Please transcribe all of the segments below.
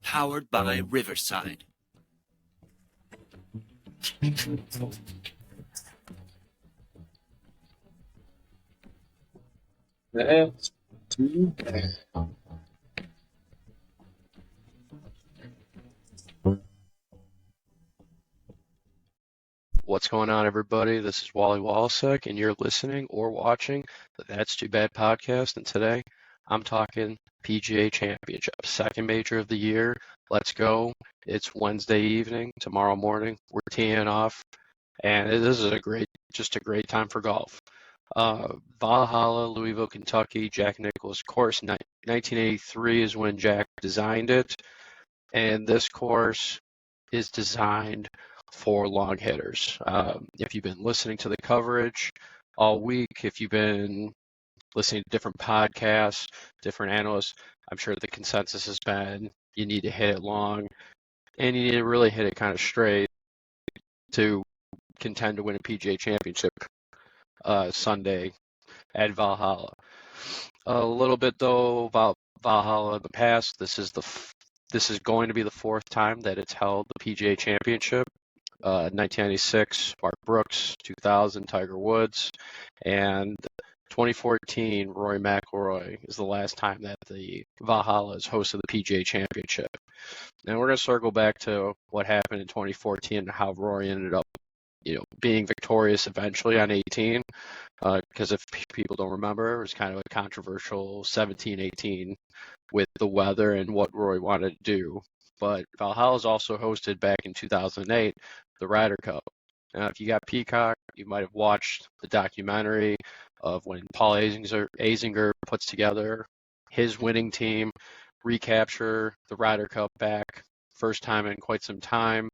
Powered by Riverside. That's too bad. What's going on, everybody? This is Wally and you're listening or watching the That's Too Bad podcast. And today I'm talking PGA Championship, second major of the year. Let's go. It's Wednesday evening. Tomorrow morning, we're teeing off. And this is just a great time for golf. Valhalla, Louisville, Kentucky, Jack Nicklaus course. 1983 is when Jack designed it. And this course is designed for long hitters. If you've been listening to the coverage all week, if you've been listening to different podcasts, different analysts, I'm sure the consensus has been you need to hit it long and you need to really hit it kind of straight to contend to win a PGA Championship Sunday at Valhalla. A little bit though about Valhalla in the past. This is going to be the fourth time that it's held the PGA Championship. 1996, Mark Brooks, 2000, Tiger Woods, and 2014, Rory McIlroy is the last time that the Valhalla has hosted the PGA Championship. And we're going to circle back to what happened in 2014 and how Rory ended up, being victorious eventually on 18. Because if people don't remember, it was kind of a controversial 17-18 with the weather and what Rory wanted to do. But Valhalla is also hosted back in 2008 the Ryder Cup. Now, if you got Peacock, you might have watched the documentary of when Paul Azinger puts together his winning team, recapture the Ryder Cup back, first time in quite some time.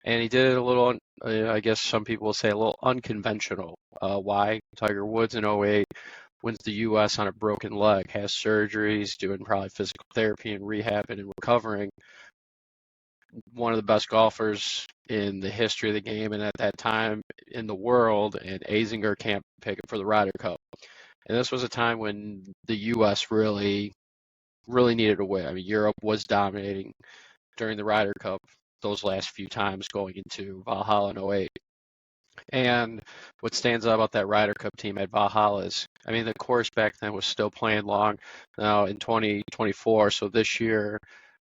And he did it a little, I guess some people will say a little unconventional. Why? Tiger Woods in 08 wins the U.S. on a broken leg, has surgeries, doing probably physical therapy and rehab and recovering. One of the best golfers in the history of the game and at that time in the world, and Azinger can't pick it for the Ryder Cup. And this was a time when the U.S. really needed a win. I mean, Europe was dominating during the Ryder Cup those last few times going into Valhalla in 08. And what stands out about that Ryder Cup team at Valhalla is, I mean, the course back then was still playing long. Now in 2024, so this year,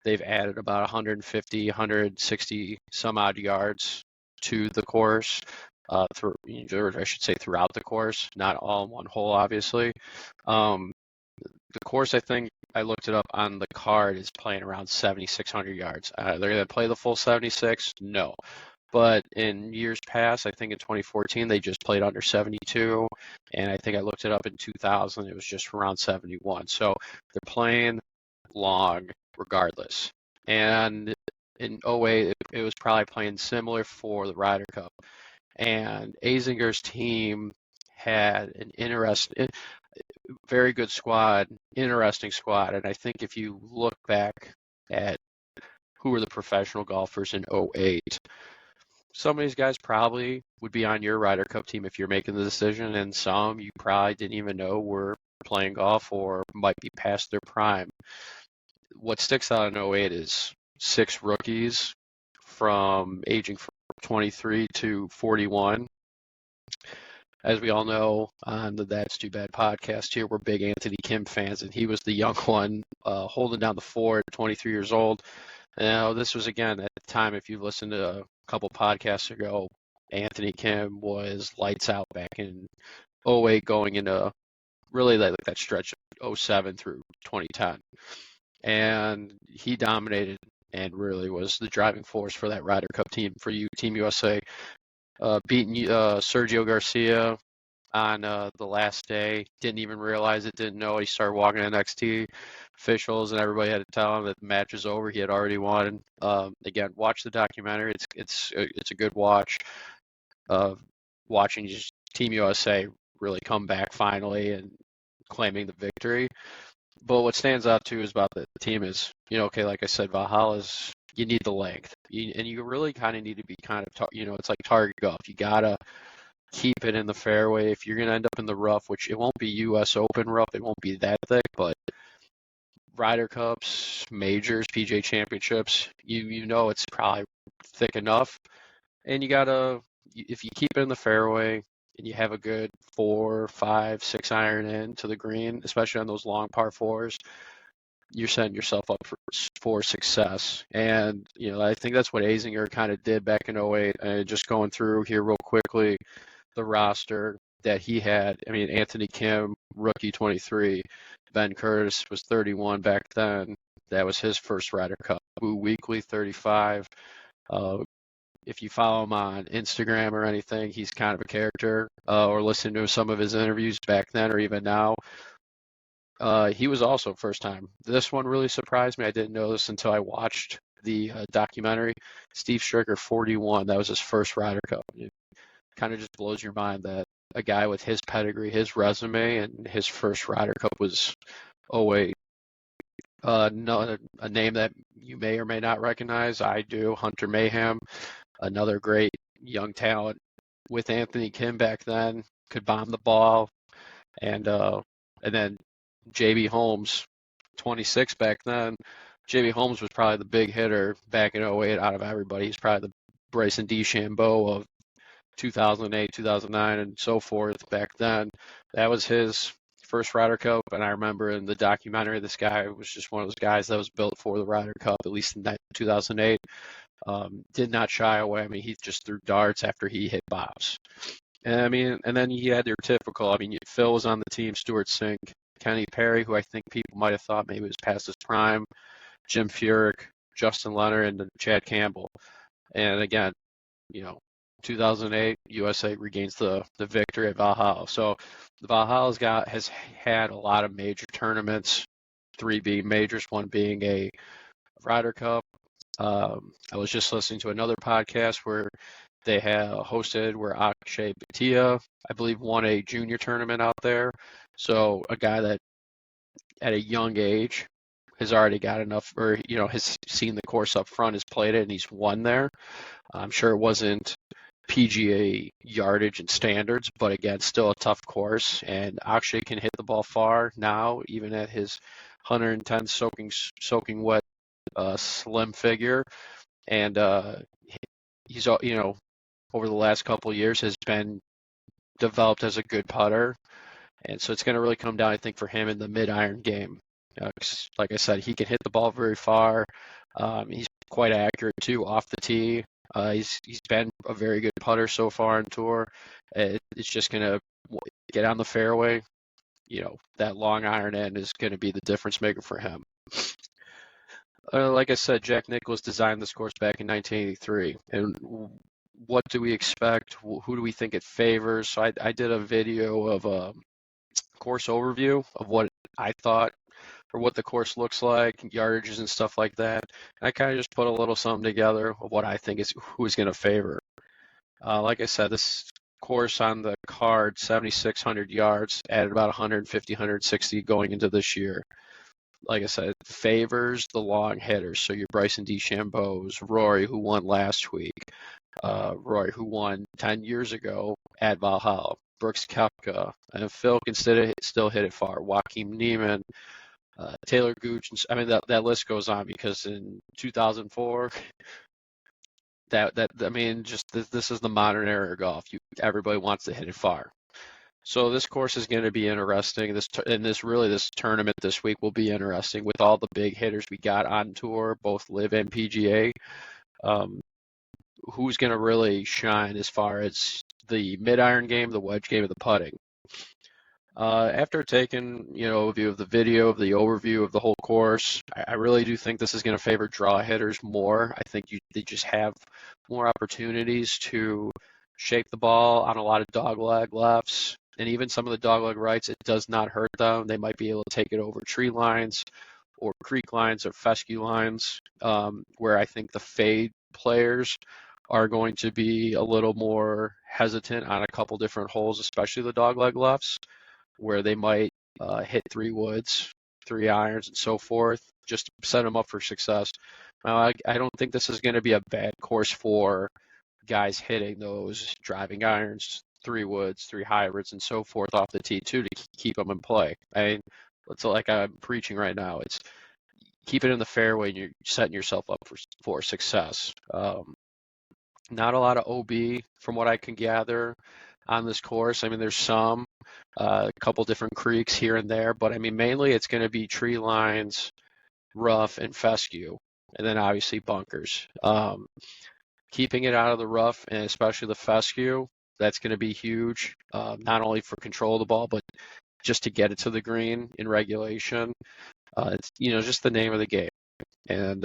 they've added about 150, 160 some odd yards to the course, or I should say throughout the course, not all in one hole, obviously. The course, I think, I looked it up on the card, is playing around 7,600 yards. They're going to play the full 76? No. But in years past, I think in 2014, they just played under 72. And I think I looked it up in 2000, it was just around 71. So they're playing long regardless. And in 08, it was probably playing similar for the Ryder Cup. And Azinger's team had an very good squad, interesting squad. And I think if you look back at who were the professional golfers in 08, some of these guys probably would be on your Ryder Cup team if you're making the decision, and some you probably didn't even know were playing golf or might be past their prime. What sticks out in 08 is 6 rookies from aging from 23 to 41. As we all know on the That's Too Bad podcast here, we're big Anthony Kim fans, and he was the young one holding down the fort at 23 years old. Now, this was, again, at the time, if you listened to a couple podcasts ago, Anthony Kim was lights out back in 08 going into really like that stretch of 07 through 2010. And he dominated and really was the driving force for that Ryder Cup team for Team USA, beating Sergio Garcia on the last day. Didn't even realize it, didn't know. He started walking to NXT officials, and everybody had to tell him that the match was over. He had already won. Again, watch the documentary. It's a good watch. Watching Team USA really come back finally and claiming the victory. But what stands out too is about the team is, okay, like I said, Valhalla's, you need the length, and you really kind of need to be kind of, it's like target golf. You gotta keep it in the fairway. If you're going to end up in the rough, which it won't be U.S. Open rough, it won't be that thick, but Ryder Cups, majors, PGA Championships, you know it's probably thick enough. And you gotta, if you keep it in the fairway and you have a good 4, 5, 6 iron in to the green, especially on those long par fours, you're setting yourself up for success. And, I think that's what Azinger kind of did back in '08. And just going through here real quickly, the roster that he had. I mean, Anthony Kim, rookie 23. Ben Curtis was 31 back then. That was his first Ryder Cup. Boo Weekly, 35. If you follow him on Instagram or anything, he's kind of a character. Or listen to some of his interviews back then or even now. He was also first time. This one really surprised me. I didn't know this until I watched the documentary. Steve Stricker, 41. That was his first Ryder Cup. It kind of just blows your mind that a guy with his pedigree, his resume, and his first Ryder Cup was '08. No, a name that you may or may not recognize. I do. Hunter Mayhem, another great young talent with Anthony Kim back then, could bomb the ball, and then J.B. Holmes, 26 back then. J.B. Holmes was probably the big hitter back in '08 out of everybody. He's probably the Bryson DeChambeau of 2008, 2009, and so forth back then. That was his first Ryder Cup, and I remember in the documentary, this guy was just one of those guys that was built for the Ryder Cup, at least in 2008. Did not shy away. I mean, he just threw darts after he hit bombs. And then you had your typical. I mean, Phil was on the team, Stuart Sink, Kenny Perry, who I think people might have thought maybe was past his prime, Jim Furyk, Justin Leonard, and Chad Campbell. And again, 2008, USA regains the victory at Valhalla. So the Valhalla's has had a lot of major tournaments, 3 being majors, 1 being a Ryder Cup. I was just listening to another podcast where they have hosted where Akshay Bhatia, I believe, won a junior tournament out there. So a guy that at a young age has already got enough, or, has seen the course up front, has played it, and he's won there. I'm sure it wasn't PGA yardage and standards, but again, still a tough course. And Akshay can hit the ball far now, even at his 110 soaking wet slim figure. And he's, over the last couple of years has been developed as a good putter. And so it's going to really come down, I think, for him in the mid-iron game. Like I said, he can hit the ball very far. He's quite accurate, too, off the tee. He's been a very good putter so far on tour. It's just going to get on the fairway. That long iron end is going to be the difference maker for him. Like I said, Jack Nicklaus designed this course back in 1983. And what do we expect? Who do we think it favors? So I did a video of a course overview of what I thought or what the course looks like, yardages and stuff like that. And I kind of just put a little something together of what I think is who is going to favor. Like I said, this course on the card, 7,600 yards, added about 150, 160 going into this year. Like I said, favors the long hitters. So your Bryson DeChambeaus, Rory, who won last week, Rory, who won 10 years ago at Valhalla, Brooks Koepka, and Phil can still hit it far. Joaquin Niemann, Taylor Gooch. I mean, that list goes on because in 2004, this is the modern era of golf. Everybody wants to hit it far. So this course is going to be interesting. This tournament this week will be interesting with all the big hitters we got on tour, both LIV and PGA. Who's going to really shine as far as the mid-iron game, the wedge game, and the putting? After taking, a view of the video, of the overview of the whole course, I really do think this is going to favor draw hitters more. I think they just have more opportunities to shape the ball on a lot of dogleg lefts, and even some of the dogleg rights. It does not hurt them. They might be able to take it over tree lines or creek lines or fescue lines, where I think the fade players are going to be a little more hesitant on a couple different holes, especially the dogleg lefts, where they might hit 3 woods, 3 irons, and so forth, just to set them up for success. Now, I don't think this is going to be a bad course for guys hitting those driving irons, 3 woods, 3 hybrids, and so forth off the tee too to keep them in play. I mean, it's like I'm preaching right now. It's keep it in the fairway and you're setting yourself up for success. Not a lot of OB from what I can gather on this course. I mean, there's a couple different creeks here and there, but I mean, mainly it's going to be tree lines, rough, and fescue, and then obviously bunkers. Keeping it out of the rough and especially the fescue, that's going to be huge, not only for control of the ball, but just to get it to the green in regulation. It's just the name of the game, and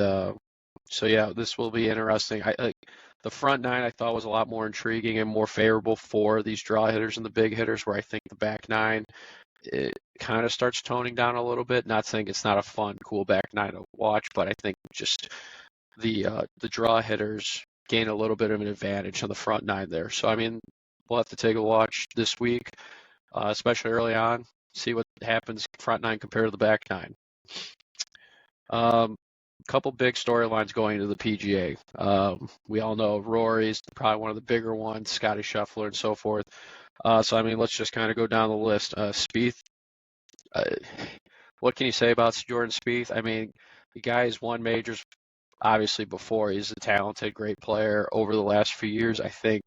so yeah, this will be interesting. The front nine I thought was a lot more intriguing and more favorable for these draw hitters and the big hitters, where I think the back nine it kind of starts toning down a little bit. Not saying it's not a fun, cool back nine to watch, but I think just the draw hitters gain a little bit of an advantage on the front nine there. So I mean, we'll have to take a watch this week, especially early on, see what happens front nine compared to the back nine. Couple big storylines going into the PGA. We all know Rory's probably one of the bigger ones, Scotty Scheffler and so forth. So I mean, let's just kind of go down the list. Spieth. What can you say about Jordan Spieth? I mean, the guy has won majors obviously before. He's a talented, great player. Over the last few years, I think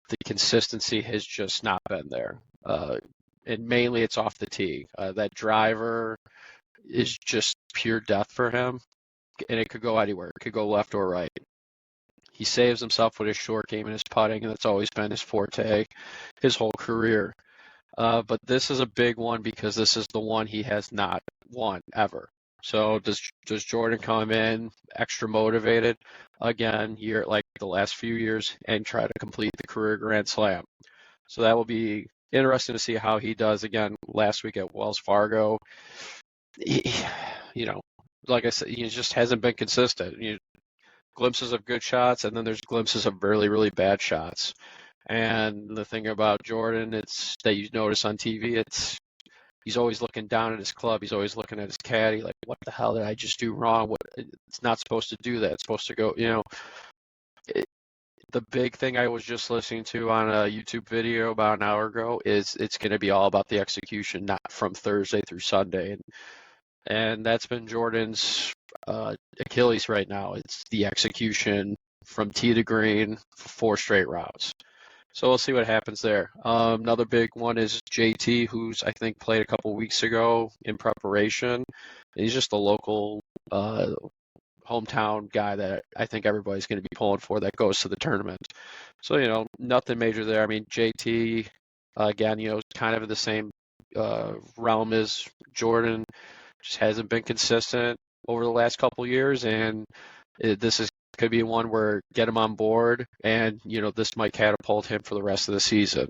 the consistency has just not been there. And mainly it's off the tee. That driver is just pure death for him, and it could go anywhere. It could go left or right. He saves himself with his short game and his putting, and that's always been his forte his whole career. But this is a big one because this is the one he has not won ever. So does Jordan come in extra motivated again, year like the last few years, and try to complete the career Grand Slam? So that will be interesting to see how he does again last week at Wells Fargo. Like I said, he just hasn't been consistent. Glimpses of good shots, and then there's glimpses of really, really bad shots. And the thing about Jordan, it's that you notice on TV, he's always looking down at his club. He's always looking at his caddy, like, what the hell did I just do wrong? It's not supposed to do that. It's supposed to go, the big thing I was just listening to on a YouTube video about an hour ago is it's going to be all about the execution, not from Thursday through Sunday. And that's been Jordan's Achilles right now. It's the execution from tee to green for 4 straight rounds. So we'll see what happens there. Another big one is JT, who's I think played a couple weeks ago in preparation. He's just a local hometown guy that I think everybody's going to be pulling for that goes to the tournament. So, nothing major there. I mean, JT, again, kind of in the same realm as Jordan, just hasn't been consistent over the last couple years, and this could be one where get him on board, and this might catapult him for the rest of the season.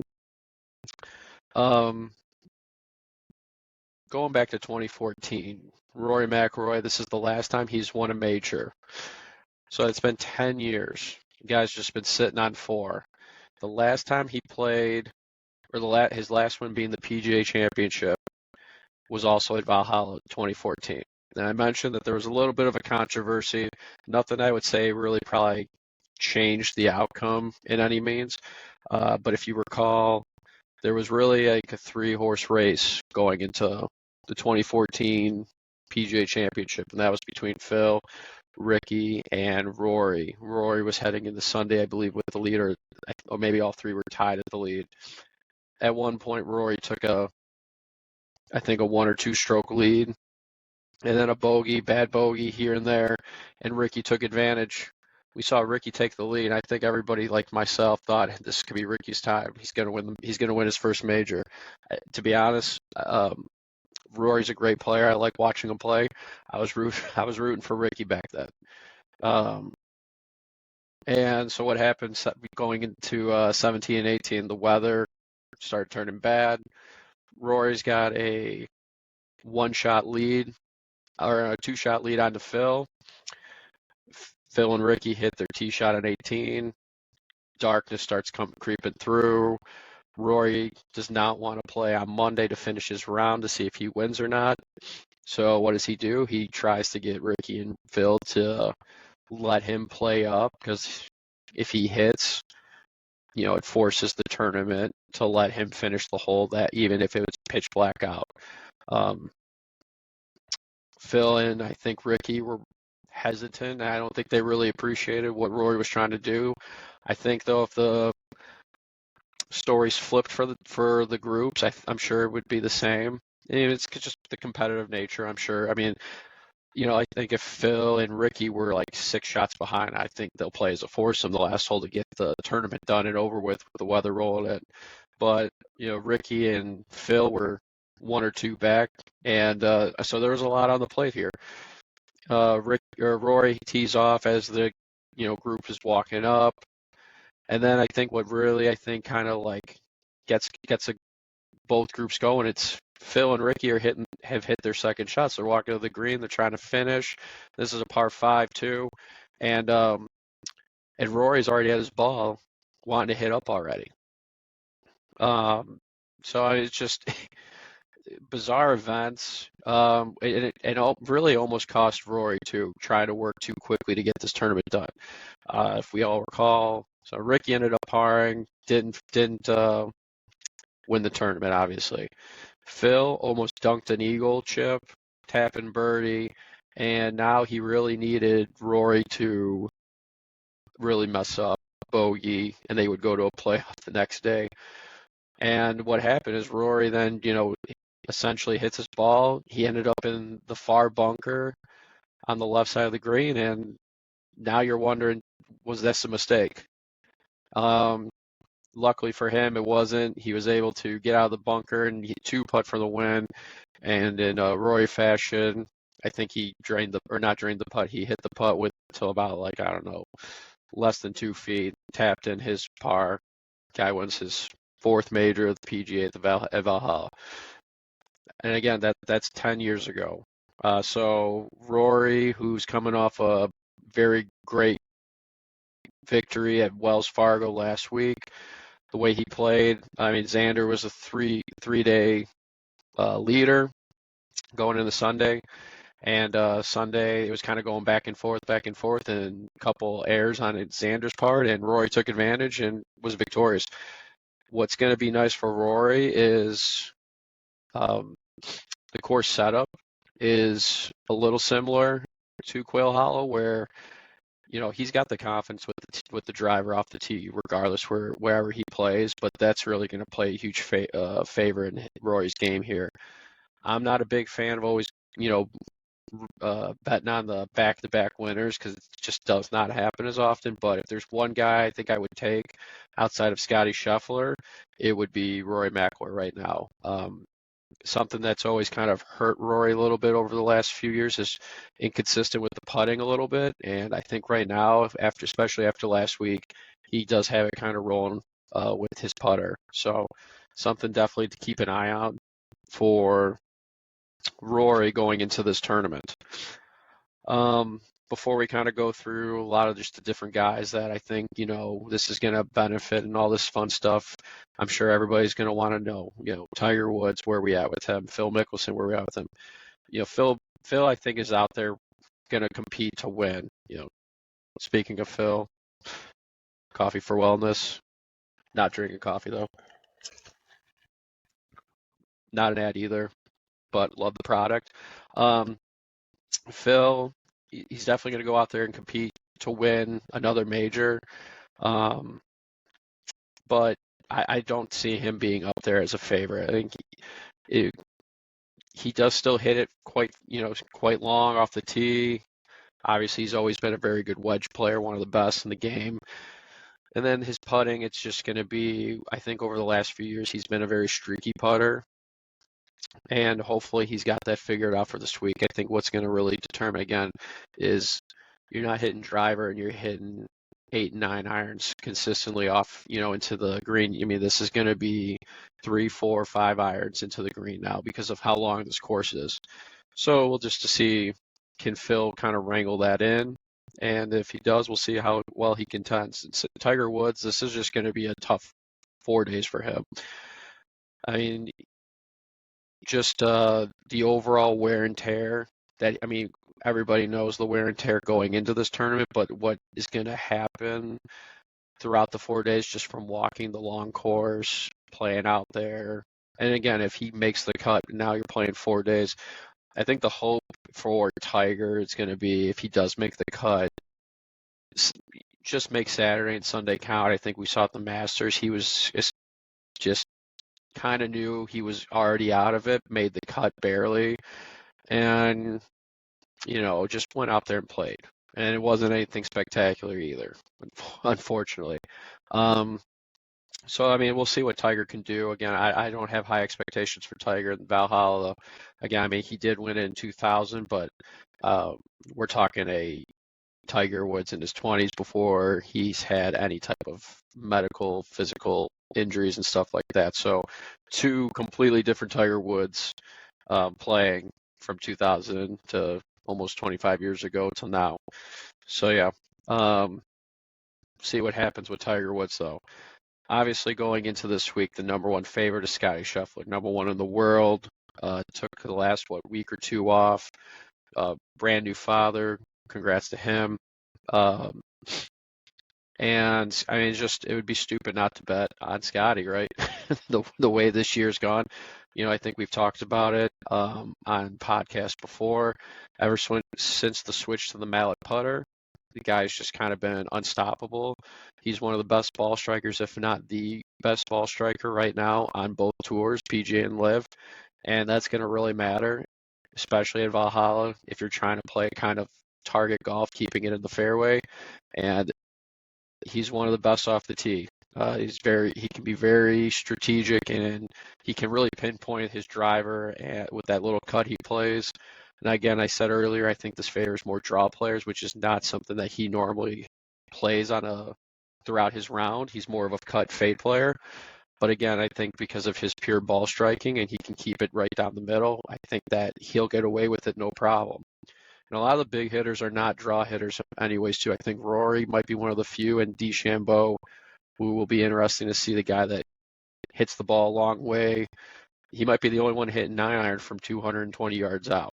Going back to 2014, Rory McIlroy, this is the last time he's won a major. So it's been 10 years. The guy's just been sitting on 4. The last time he played, or his last one being the PGA Championship, was also at Valhalla 2014. And I mentioned that there was a little bit of a controversy. Nothing I would say really probably changed the outcome in any means. But if you recall, there was really like a 3-horse race going into the 2014 PGA Championship, and that was between Phil, Ricky, and Rory. Rory was heading into Sunday, I believe, with the lead, or maybe all 3 were tied at the lead. At one point, Rory took I think a 1 or 2 stroke lead, and then a bad bogey here and there, and Ricky took advantage. We saw Ricky take the lead. I think everybody, like myself, thought this could be Ricky's time. He's going to win. He's going to win his first major. To be honest, Rory's a great player. I like watching him play. I was rooting for Ricky back then. And so what happened going into 17 and 18? The weather started turning bad. Rory's got a 1-shot lead, or a 2-shot lead onto Phil. Phil and Ricky hit their tee shot on 18. Darkness starts creeping through. Rory does not want to play on Monday to finish his round to see if he wins or not. So what does he do? He tries to get Ricky and Phil to let him play up, because if he hits, it forces the tournament to let him finish the hole, that even if it was pitch black out. Um, Phil and I think Ricky were hesitant. I don't think they really appreciated what Rory was trying to do. I think though, if the stories flipped for the groups, I'm sure it would be the same. And it's just the competitive nature, I'm sure. I mean, I think if Phil and Ricky were like 6 shots behind, I think they'll play as a foursome the last hole to get the tournament done and over with the weather rolling in. But, Ricky and Phil were 1 or 2 back, and so there was a lot on the plate here. Rory tees off as the group is walking up, and then I think what really kind of like gets both groups going. It's Phil and Ricky have hit their second shots. They're walking to the green. They're trying to finish. This is a par 5 too, and Rory's already had his ball wanting to hit up already. So it's just bizarre events. And really almost cost Rory too, trying to work too quickly to get this tournament done. If we all recall, so Ricky ended up parring, didn't win the tournament, obviously. Phil almost dunked an eagle chip, tapping birdie, and now he really needed Rory to really mess up bogey, and they would go to a playoff the next day. And what happened is Rory then, essentially hits his ball. He ended up in the far bunker on the left side of the green, and now you're wondering, was this a mistake? Luckily for him, it wasn't. He was able to get out of the bunker and hit 2-putt for the win. And in Rory fashion, I think he not drained the putt. He hit the putt till about I don't know, less than 2 feet. Tapped in his par. Guy wins his 4th major of the PGA at Valhalla. And again, that's 10 years ago. So Rory, who's coming off a very great victory at Wells Fargo last week, the way he played. I mean, Xander was a three-day leader going into Sunday, and Sunday it was kind of going back and forth, and a couple errors on Xander's part, and Rory took advantage and was victorious. What's going to be nice for Rory is the course setup is a little similar to Quail Hollow, where he's got the confidence with the driver off the tee, regardless wherever he plays. But that's really going to play a huge favor in Rory's game here. I'm not a big fan of always, betting on the back-to-back winners, because it just does not happen as often. But if there's one guy I think I would take outside of Scotty Scheffler, it would be Rory McIlroy right now. Something that's always kind of hurt Rory a little bit over the last few years is inconsistent with the putting a little bit. And I think right now, especially after last week, he does have it kind of rolling with his putter. So something definitely to keep an eye out for Rory going into this tournament. Before we kind of go through a lot of just the different guys that I think, this is going to benefit and all this fun stuff, I'm sure everybody's going to want to know, Tiger Woods, where we at with him, Phil Mickelson, where we at with him. Phil, I think, is out there going to compete to win. Speaking of Phil, coffee for wellness, not drinking coffee though. Not an ad either, but love the product. Phil, he's definitely going to go out there and compete to win another major. But I don't see him being up there as a favorite. I think he does still hit it quite long off the tee. Obviously, he's always been a very good wedge player, one of the best in the game. And then his putting, it's just going to be, I think over the last few years, he's been a very streaky putter. And hopefully he's got that figured out for this week. I think what's going to really determine, again, is you're not hitting driver and you're hitting 8 and 9 irons consistently off, into the green. I mean, this is going to be 3, 4, 5 irons into the green now because of how long this course is. So we'll just to see, can Phil kind of wrangle that in? And if he does, we'll see how well he contends. It's Tiger Woods, this is just going to be a tough 4 days for him. I mean, just the overall wear and tear everybody knows the wear and tear going into this tournament, but what is going to happen throughout the 4 days just from walking the long course, playing out there. And again, if he makes the cut, now you're playing 4 days. I think the hope for Tiger is going to be if he does make the cut, just make Saturday and Sunday count. I think we saw at the Masters, he was just kind of knew he was already out of it, made the cut barely, and just went out there and played. And it wasn't anything spectacular either, unfortunately. So, I mean, we'll see what Tiger can do. Again, I don't have high expectations for Tiger in Valhalla, though. Again, I mean, he did win it in 2000, but we're talking a Tiger Woods in his 20s before he's had any type of medical, physical injuries and stuff like that. So, two completely different Tiger Woods playing from 2000 to almost 25 years ago till now. So, yeah, see what happens with Tiger Woods, though. Obviously, going into this week, the number one favorite is Scottie Scheffler, number one in the world. Took the last, week or two off. Brand new father. Congrats to him. And I mean, it would be stupid not to bet on Scottie, right? The way this year's gone. I think we've talked about it on podcasts before. Ever since the switch to the mallet putter, the guy's just kind of been unstoppable. He's one of the best ball strikers, if not the best ball striker right now on both tours, PGA and Live. And that's going to really matter, especially at Valhalla, if you're trying to play kind of target golf, keeping it in the fairway. And he's one of the best off the tee. He can be very strategic, and he can really pinpoint his driver with that little cut he plays. And again, I said earlier, I think this favors more draw players, which is not something that he normally plays throughout his round. He's more of a cut fade player. But again, I think because of his pure ball striking and he can keep it right down the middle, I think that he'll get away with it no problem. And a lot of the big hitters are not draw hitters anyways, too. I think Rory might be one of the few, and DeChambeau, who will be interesting to see, the guy that hits the ball a long way. He might be the only one hitting 9-iron from 220 yards out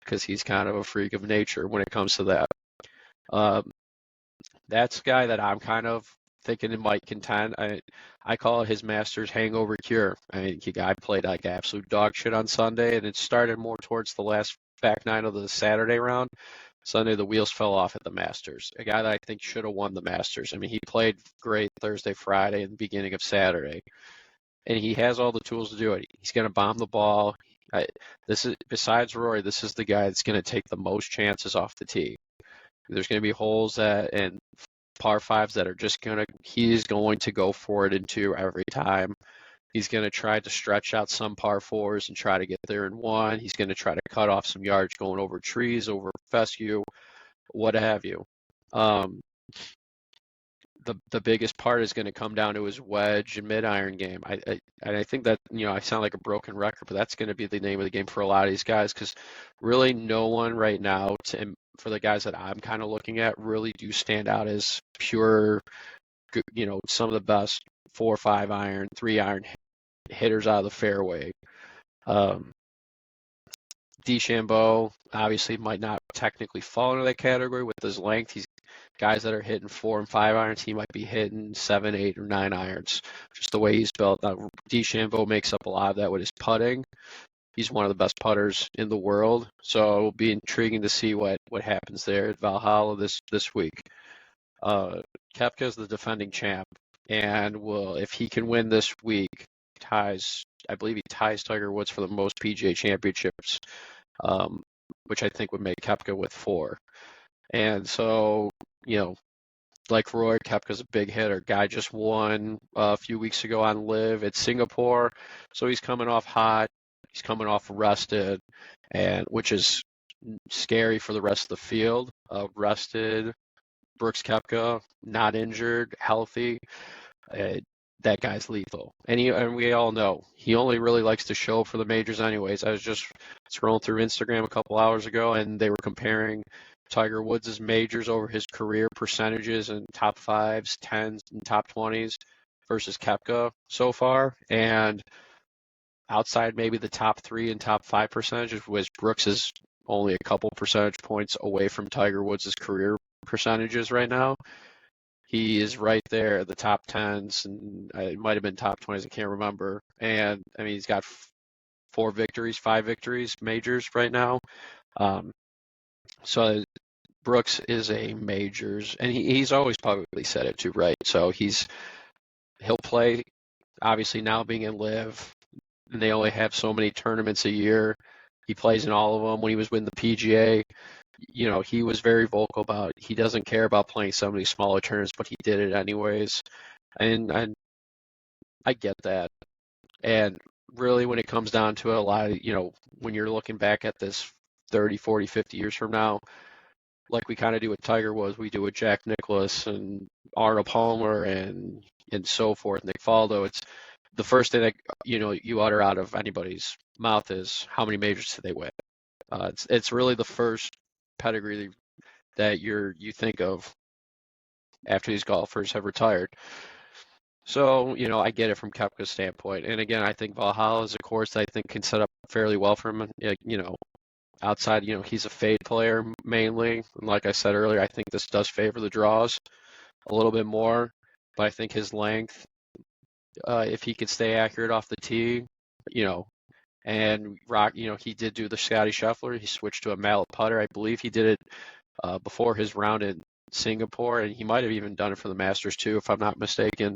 because he's kind of a freak of nature when it comes to that. That's a guy that I'm kind of thinking it might contend. I call it his Masters hangover cure. I mean, the guy played like absolute dog shit on Sunday, and it started more towards the last back nine of the Saturday round. Sunday, the wheels fell off at the Masters. A guy that I think should have won the Masters. I mean, he played great Thursday, Friday, and the beginning of Saturday. And he has all the tools to do it. He's going to bomb the ball. Besides Rory, this is the guy that's going to take the most chances off the tee. There's going to be holes and par fives that are he's going to go for it into every time. He's going to try to stretch out some par fours and try to get there in one. He's going to try to cut off some yards going over trees, over fescue, what have you. The biggest part is going to come down to his wedge and mid-iron game. I think that, I sound like a broken record, but that's going to be the name of the game for a lot of these guys, because really no one right now, for the guys that I'm kind of looking at, really do stand out as pure, some of the best 4 or 5 iron, 3 iron hitters out of the fairway. DeChambeau obviously might not technically fall into that category with his length. He's guys that are hitting 4 and 5 irons. He might be hitting 7, 8, or 9 irons, just the way he's built. Now, DeChambeau makes up a lot of that with his putting. He's one of the best putters in the world, so it will be intriguing to see what happens there at Valhalla this week. Koepka is the defending champ, and if he can win this week, I believe he ties Tiger Woods for the most PGA Championships, which I think would make Koepka with 4. And so, like Roy, Koepka's a big hitter. Guy just won a few weeks ago on Live at Singapore, so he's coming off hot. He's coming off rested, and which is scary for the rest of the field. Rested, Brooks Koepka, not injured, healthy. That guy's lethal. And we all know he only really likes to show up for the majors anyways. I was just scrolling through Instagram a couple hours ago, and they were comparing Tiger Woods' majors over his career percentages and top 5s, 10s, and top 20s versus Koepka so far. And outside maybe the top 3 and top 5 percentages, which Brooks is only a couple percentage points away from Tiger Woods' career percentages right now. He is right there at the top 10s, and it might have been top 20s, I can't remember. And I mean, he's got 5 victories, majors right now. Um, so Brooks is a majors, and he's always publicly said it too, right? So he'll play, obviously now being in Live, and they only have so many tournaments a year. He plays in all of them. When he was with the PGA, he was very vocal about he doesn't care about playing some of these smaller tournaments, but he did it anyways. And I get that. And really, when it comes down to it, a lot of, when you're looking back at this 30, 40, 50 years from now, like we kind of do with Tiger Woods, we do with Jack Nicklaus and Arnold Palmer and so forth, Nick Faldo. It's the first thing that you utter out of anybody's mouth is how many majors did they win? It's really the first pedigree that you think of after these golfers have retired. So, I get it from Koepka's standpoint. And again, I think Valhalla is a course that I think can set up fairly well for him. Outside, he's a fade player mainly. And like I said earlier, I think this does favor the draws a little bit more. But I think his length, if he could stay accurate off the tee, and rock, he did do the Scotty Scheffler. He switched to a mallet putter. I believe he did it before his round in Singapore, and he might have even done it for the Masters too, if I'm not mistaken.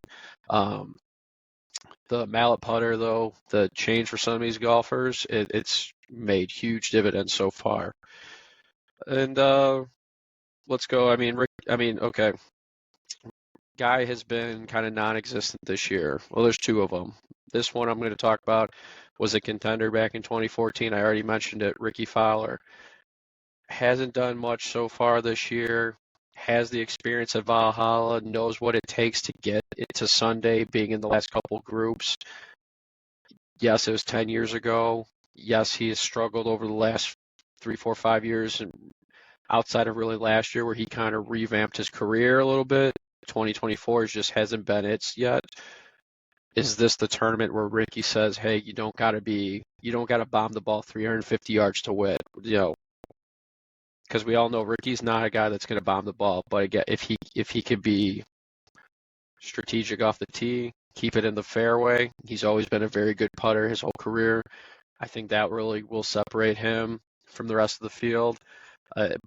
The mallet putter, though, the change for some of these golfers, it's made huge dividends so far. And let's go. Okay. Guy has been kind of non-existent this year. Well, there's two of them. This one I'm going to talk about was a contender back in 2014. I already mentioned it. Ricky Fowler hasn't done much so far this year. Has the experience at Valhalla, knows what it takes to get it to Sunday, being in the last couple groups. Yes, it was 10 years ago. Yes, he has struggled over the last 3, 4, 5 years, and outside of really last year where he kind of revamped his career a little bit. 2024 just hasn't been it yet. Is this the tournament where Ricky says, hey, you don't got to bomb the ball 350 yards to win? Because we all know Ricky's not a guy that's going to bomb the ball. But again, if he could be strategic off the tee, keep it in the fairway, he's always been a very good putter his whole career. I think that really will separate him from the rest of the field.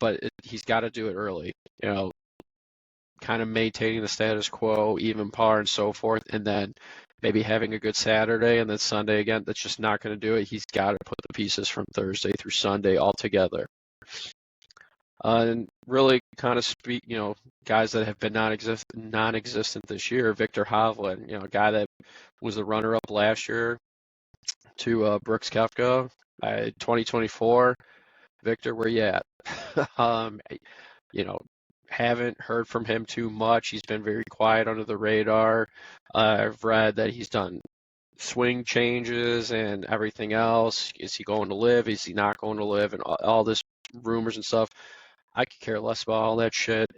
But he's got to do it early, kind of maintaining the status quo, even par and so forth, and then maybe having a good Saturday and then Sunday again. That's just not going to do it. He's got to put the pieces from Thursday through Sunday all together. And really kind of speak, guys that have been non-existent this year. Victor Hovland, a guy that was the runner-up last year to Brooks Koepka. 2024, Victor, where you at? Haven't heard from him too much. He's been very quiet under the radar. I've read that he's done swing changes and everything else. Is he going to live? Is he not going to live? And all this rumors and stuff. I could care less about all that shit.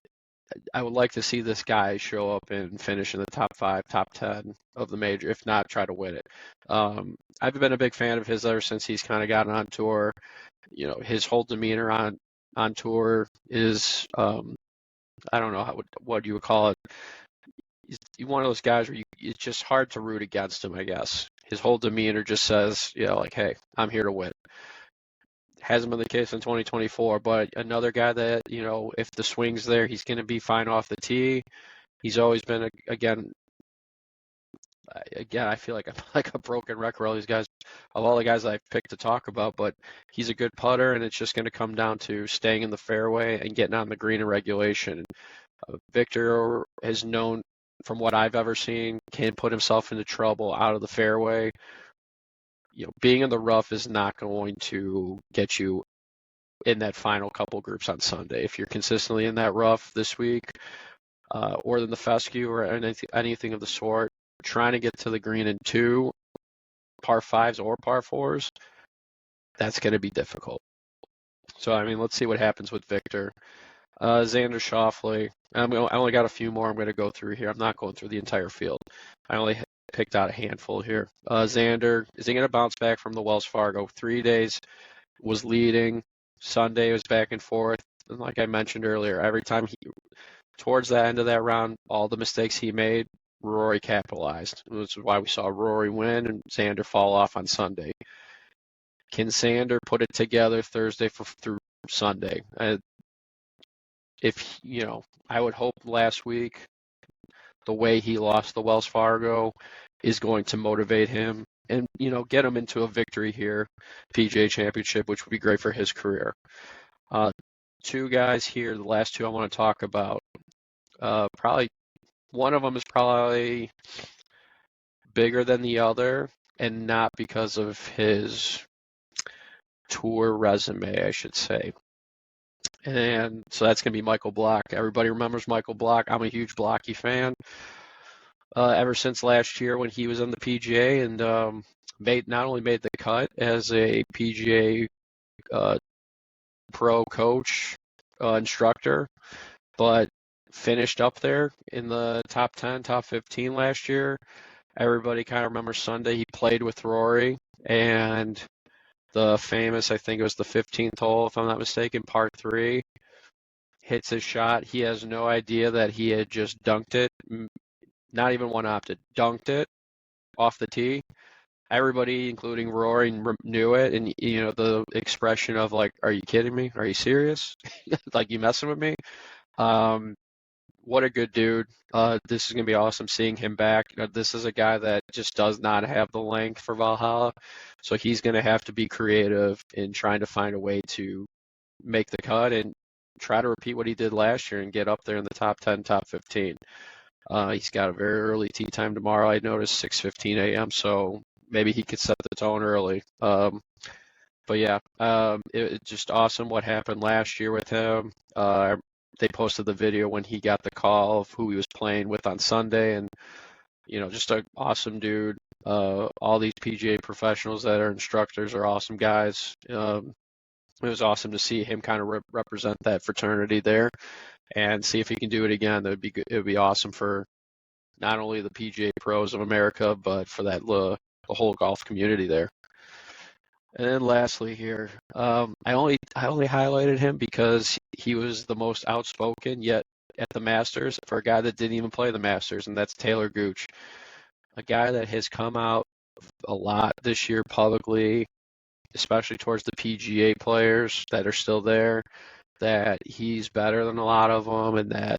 I would like to see this guy show up and finish in the top 5, top 10 of the major, if not try to win it. I've been a big fan of his ever since he's kind of gotten on tour. His whole demeanor on tour is, I don't know what you would call it. He's one of those guys where it's just hard to root against him, I guess. His whole demeanor just says, hey, I'm here to win. Hasn't been the case in 2024, but another guy that, if the swing's there, he's going to be fine off the tee. He's always been, again, I feel like I'm like a broken record, all these guys, of all the guys I've picked to talk about, but he's a good putter, and it's just going to come down to staying in the fairway and getting on the green in regulation. Victor is known, from what I've ever seen, can put himself into trouble out of the fairway. Being in the rough is not going to get you in that final couple groups on Sunday. If you're consistently in that rough this week, or in the fescue or anything of the sort, trying to get to the green in 2 par 5s or par 4s, that's going to be difficult. So, let's see what happens with Victor. Xander Schauffele. I only got a few more I'm going to go through here. I'm not going through the entire field. I only picked out a handful here. Xander, is he going to bounce back from the Wells Fargo? 3 days was leading. Sunday was back and forth. And like I mentioned earlier, every time towards the end of that round, all the mistakes he made, Rory capitalized. Which is why we saw Rory win and Xander fall off on Sunday. Can Xander put it together Thursday through Sunday? I would hope last week the way he lost the Wells Fargo is going to motivate him and, get him into a victory here, PGA Championship, which would be great for his career. Two guys here, the last two I want to talk about. Probably one of them is probably bigger than the other, and not because of his tour resume, I should say. And so that's going to be Michael Block. Everybody remembers Michael Block. I'm a huge Blocky fan. Ever since last year when he was on the PGA and not only made the cut as a PGA pro coach, instructor, but finished up there in the top 10, top 15 last year. Everybody kind of remembers Sunday. He played with Rory and the famous, I think it was the 15th hole, if I'm not mistaken, par 3, hits his shot. He has no idea that he had just dunked it, not even one-opted, dunked it off the tee. Everybody, including Rory, knew it, and the expression of like, "Are you kidding me? Are you serious? Like you messing with me?" What a good dude. This is going to be awesome seeing him back. This is a guy that just does not have the length for Valhalla, so he's going to have to be creative in trying to find a way to make the cut and try to repeat what he did last year and get up there in the top 10, top 15. He's got a very early tee time tomorrow. I noticed 6:15 a.m., so maybe he could set the tone early. But yeah, it's just awesome what happened last year with him. They posted the video when he got the call of who he was playing with on Sunday, and just an awesome dude. All these PGA professionals that are instructors are awesome guys. It was awesome to see him kind of represent that fraternity there, and see if he can do it again. That would be good. It would be awesome for not only the PGA pros of America, but for the whole golf community there. And then lastly here, I only highlighted him because he was the most outspoken yet at the Masters for a guy that didn't even play the Masters, and that's Taylor Gooch, a guy that has come out a lot this year publicly, especially towards the PGA players that are still there, that he's better than a lot of them, and that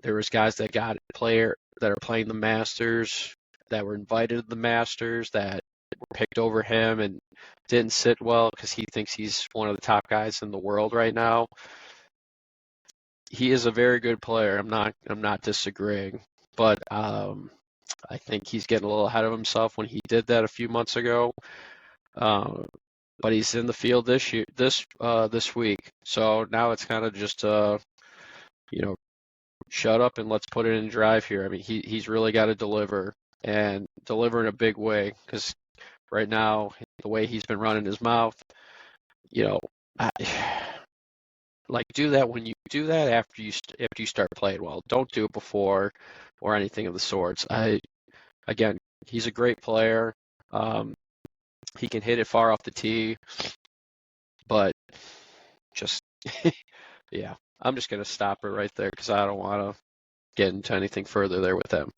there was guys that are playing the Masters that were invited to the Masters that were picked over him and didn't sit well because he thinks he's one of the top guys in the world right now. He is a very good player. I'm not disagreeing, but I think he's getting a little ahead of himself when he did that a few months ago. But he's in the field this week, so now it's kind of just shut up and let's put it in drive here. I mean, he's really got to deliver and deliver in a big way because right now the way he's been running his mouth, like do that when you do that after you start playing well. Don't do it before or anything of the sorts. Again, he's a great player. He can hit it far off the tee, but just yeah, I'm just gonna stop it right there because I don't want to get into anything further there with him.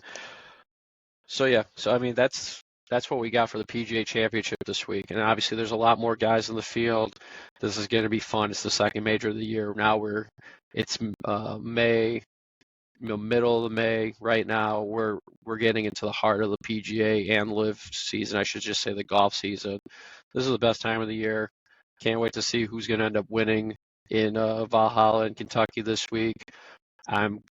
So yeah, I mean that's what we got for the PGA Championship this week, and obviously there's a lot more guys in the field. This is going to be fun. It's the second major of the year. Now it's May, middle of May right now. We're getting into the heart of the PGA and LIV season. I should just say the golf season. This is the best time of the year. Can't wait to see who's going to end up winning in Valhalla in Kentucky this week. I'm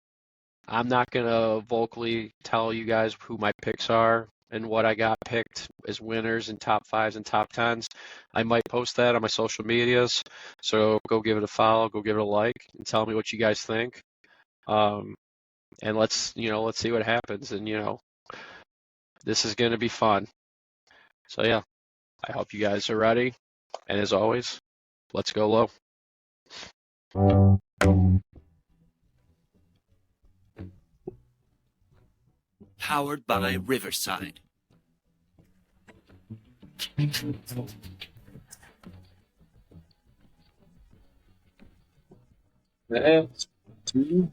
not going to vocally tell you guys who my picks are and what I got picked as winners and top 5s and top 10s. I might post that on my social medias, so go give it a follow, go give it a like, and tell me what you guys think. And let's see what happens. And this is going to be fun. So yeah, I hope you guys are ready. And as always, let's go low. Powered by Riverside. Yeah. 2.